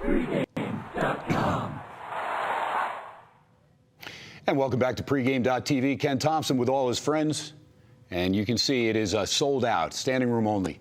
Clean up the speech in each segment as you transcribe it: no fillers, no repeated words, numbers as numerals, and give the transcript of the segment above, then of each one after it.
Pregame.com. And welcome back to Pregame.tv. Ken Thomson with all his friends. And you can see it is sold out, standing room only.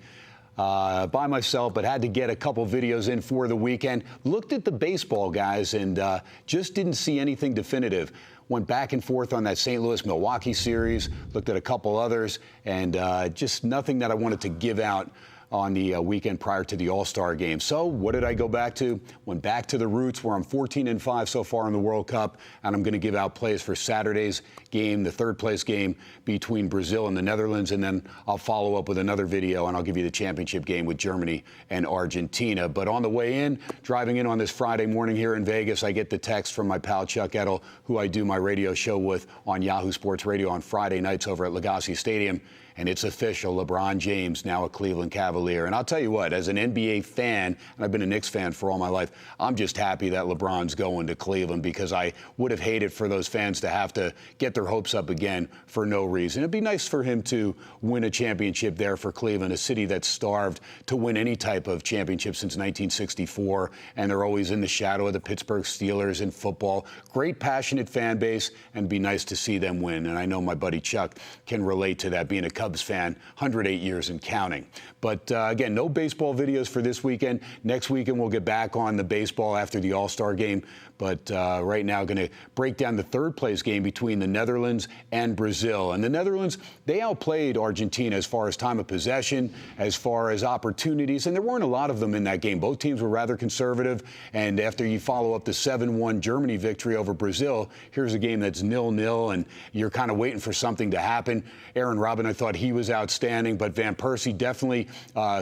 By myself, but had to get a couple videos in for the weekend. Looked at the baseball guys and just didn't see anything definitive. Went back and forth on that St. Louis-Milwaukee series, looked at a couple others, and just nothing that I wanted to give out on the weekend prior to the All-Star game. So what did I go back to? Went back to the roots where I'm 14-5 so far in the World Cup, and I'm going to give out plays for Saturday's game, the third-place game between Brazil and the Netherlands, and then I'll follow up with another video, and I'll give you the championship game with Germany and Argentina. But on the way in, driving in on this Friday morning here in Vegas, I get the text from my pal Chuck Edel, who I do my radio show with on Yahoo Sports Radio on Friday nights over at Legacy Stadium. And it's official, LeBron James now a Cleveland Cavalier. And I'll tell you what, as an NBA fan, and I've been a Knicks fan for all my life, I'm just happy that LeBron's going to Cleveland because I would have hated for those fans to have to get their hopes up again for no reason. It'd be nice for him to win a championship there for Cleveland, a city that's starved to win any type of championship since 1964, and they're always in the shadow of the Pittsburgh Steelers in football. Great, passionate fan base, and it'd be nice to see them win. And I know my buddy Chuck can relate to that, being a Cubs fan, 108 years and counting. But again, no baseball videos for this weekend. Next weekend, we'll get back on the baseball after the All-Star game. But right now, going to break down the third-place game between the Netherlands and Brazil. And the Netherlands, they outplayed Argentina as far as time of possession, as far as opportunities, and there weren't a lot of them in that game. Both teams were rather conservative. And after you follow up the 7-1 Germany victory over Brazil, here's a game that's 0-0, and you're kind of waiting for something to happen. Aaron Robin, I thought he was outstanding, but Van Persie definitely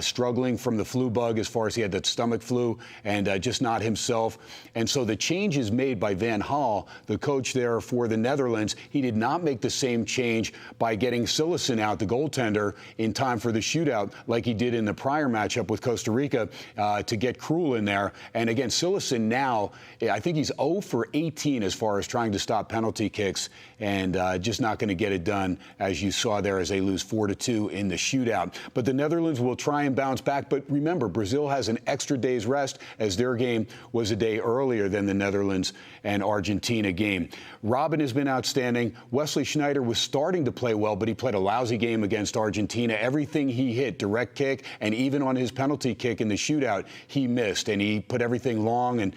struggling from the flu bug as far as he had that stomach flu and just not himself. And so the changes made by Van Gaal, the coach there for the Netherlands, he did not make the same change by getting Sillissen out, the goaltender, in time for the shootout like he did in the prior matchup with Costa Rica to get Krul in there. And again, Sillissen now, I think he's 0 for 18 as far as trying to stop penalty kicks, and just not going to get it done, as you saw there, as they lose 4-2 in the shootout. But the Netherlands will try and bounce back. But remember, Brazil has an extra day's rest, as their game was a day earlier than the Netherlands and Argentina game. Robin has been outstanding. Wesley Sneijder was starting to play well, but he played a lousy game against Argentina. Everything he hit, direct kick, and even on his penalty kick in the shootout, he missed. And he put everything long and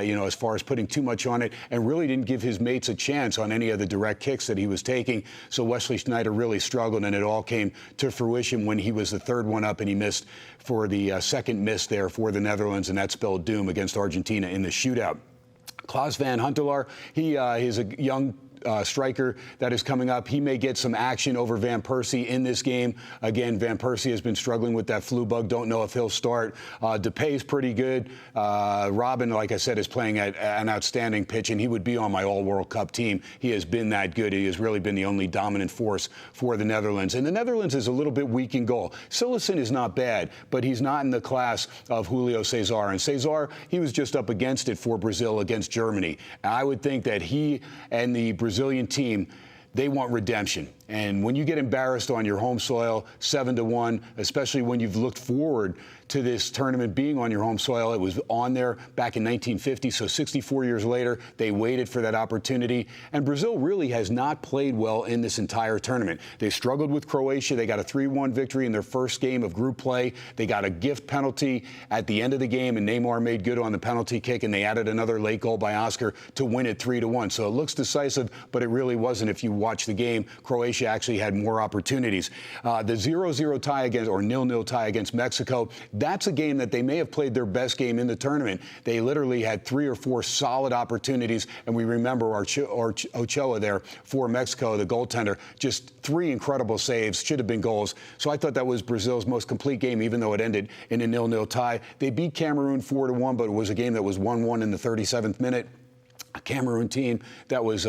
you know, as far as putting too much on it, and really didn't give his mates a chance on any of the direct kicks that he was taking. So Wesley Sneijder really struggled, and it all came to fruition when he was the third one up and he missed for the second miss there for the Netherlands, and that spelled doom against Argentina in the shootout. Klaas van Huntelaar, he is a young striker that is coming up. He may get some action over Van Persie in this game. Again, Van Persie has been struggling with that flu bug. Don't know if he'll start. DePay's pretty good. Robin, like I said, is playing at an outstanding pitch, and he would be on my All-World Cup team. He has been that good. He has really been the only dominant force for the Netherlands. And the Netherlands is a little bit weak in goal. Sillissen is not bad, but he's not in the class of Julio Cesar. And Cesar, he was just up against it for Brazil against Germany. And I would think that he and the Brazilian team, they want redemption. And when you get embarrassed on your home soil, 7-1, especially when you've looked forward to this tournament being on your home soil, it was on there back in 1950, so 64 years later, they waited for that opportunity. And Brazil really has not played well in this entire tournament. They struggled with Croatia. They got a 3-1 victory in their first game of group play. They got a gift penalty at the end of the game, and Neymar made good on the penalty kick, and they added another late goal by Oscar to win it 3-1. So it looks decisive, but it really wasn't. If you watch the game, Croatia actually had more opportunities. The 0-0 tie against, or 0-0 tie against Mexico, that's a game that they may have played their best game in the tournament. They literally had 3 or 4 solid opportunities, and we remember Ochoa there for Mexico, the goaltender, just 3 incredible saves, should have been goals. So I thought that was Brazil's most complete game, even though it ended in a 0-0 tie. They beat Cameroon 4-1, but it was a game that was 1-1 in the 37th minute. A Cameroon team that was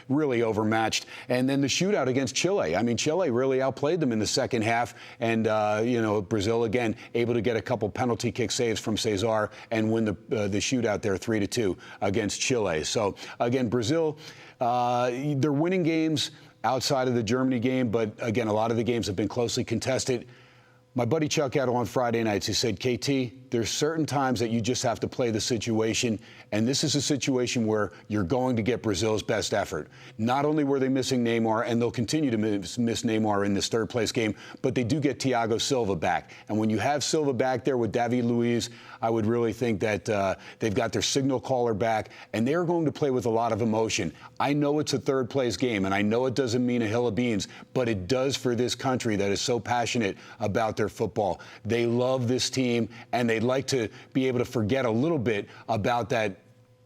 really overmatched. And then the shootout against Chile. I mean, Chile really outplayed them in the second half. And, you know, Brazil, again, able to get a couple penalty kick saves from Cesar and win the shootout there 3-2 against Chile. So, again, Brazil, they're winning games outside of the Germany game. But, again, a lot of the games have been closely contested. My buddy Chuck Edel on Friday nights, he said, KT, there's certain times that you just have to play the situation, and this is a situation where you're going to get Brazil's best effort. Not only were they missing Neymar, and they'll continue to miss Neymar in this third-place game, but they do get Thiago Silva back. And when you have Silva back there with David Luiz, I would really think that they've got their signal caller back, and they're going to play with a lot of emotion. I know it's a third-place game, and I know it doesn't mean a hill of beans, but it does for this country that is so passionate about their football. They love this team, and they'd like to be able to forget a little bit about that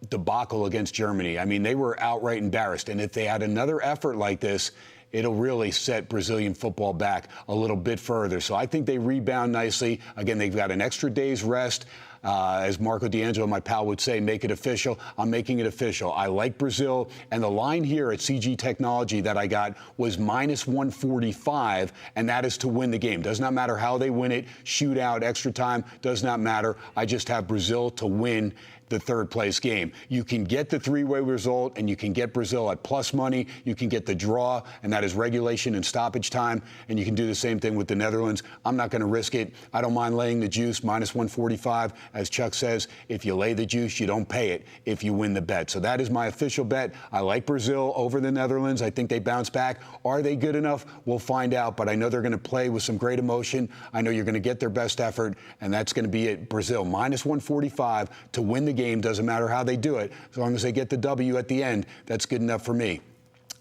debacle against Germany. I mean, they were outright embarrassed, and if they had another effort like this, it'll really set Brazilian football back a little bit further. So I think they rebound nicely. Again, they've got an extra day's rest. As Marco D'Angelo, my pal, would say, make it official. I'm making it official. I like Brazil. And the line here at CG Technology that I got was -145, and that is to win the game. Does not matter how they win it, shootout, extra time, does not matter. I just have Brazil to win the third-place game. You can get the three-way result, and you can get Brazil at plus money. You can get the draw, and that is regulation and stoppage time, and you can do the same thing with the Netherlands. I'm not going to risk it. I don't mind laying the juice, -145. As Chuck says, if you lay the juice, you don't pay it if you win the bet. So that is my official bet. I like Brazil over the Netherlands. I think they bounce back. Are they good enough? We'll find out, but I know they're going to play with some great emotion. I know you're going to get their best effort, and that's going to be it. Brazil, -145 to win the game. Doesn't matter how they do it. As long as they get the W at the end, that's good enough for me.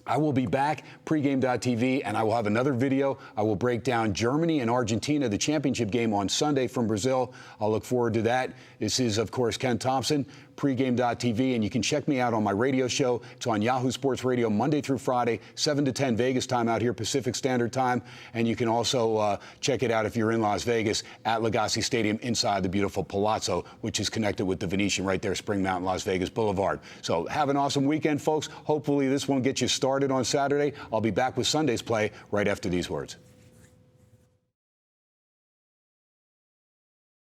I will be back, pregame.tv, and I will have another video. I will break down Germany and Argentina, the championship game on Sunday from Brazil. I'll look forward to that. This is, of course, Ken Thomson, pregame.tv, and you can check me out on my radio show. It's on Yahoo Sports Radio Monday through Friday, 7 to 10 Vegas time out here, Pacific Standard Time. And you can also check it out if you're in Las Vegas at Legacy Stadium inside the beautiful Palazzo, which is connected with the Venetian right there, Spring Mountain, Las Vegas Boulevard. So have an awesome weekend, folks. Hopefully this one gets you started on Saturday. I'll be back with Sunday's play right after these words.